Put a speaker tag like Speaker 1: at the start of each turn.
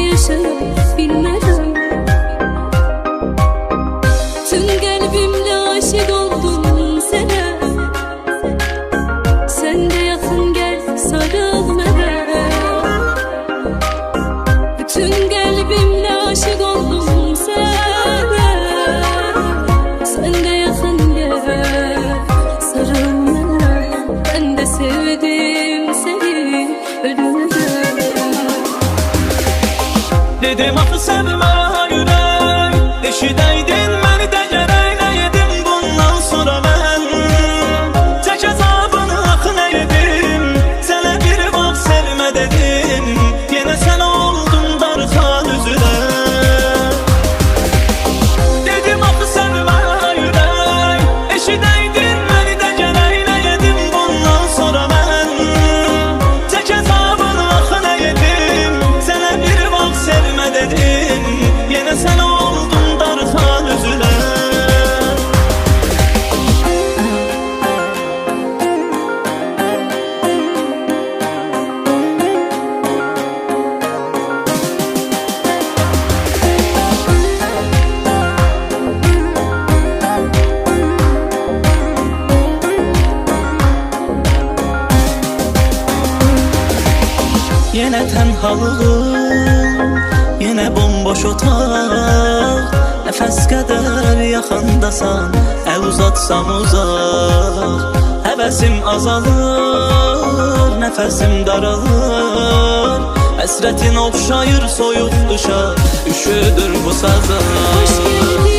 Speaker 1: yaşayıp bilmeden. Tüm kalbimle aşık oldum sana. Sen de yakın gel, sarıl bana. Tüm kalbimle aşık oldum sana. Sen de yakın gel, sarıl bana. Ben de sevdim seni ölümden.
Speaker 2: Dedim axı sevmə ürək, eşidəydin məni də gərək nəyədim bundan sonra mən. Çək əzabını axı nəyədim, sənə bir vaxt sevmə dedim, yenə sən oldun darxan üzülə. Dedim axı sevmə ürək, eşidəydin məni də gərək nəyədim bundan sonra mən. Çək əzabını axı nəyədim, sənə bir vaxt sevmə dedim, yenə sən oldun darxan üzülə. Yenə tənhalığım, yenə bomboş otaq. Nəfəs qədər yaxındasan, əl uzatsam uzaq. Həvəsim azalır, nəfəsim daralır. Həsrətin oxşayır soyuq qışa, üşüdür bu sazar.
Speaker 1: Hoş geldin.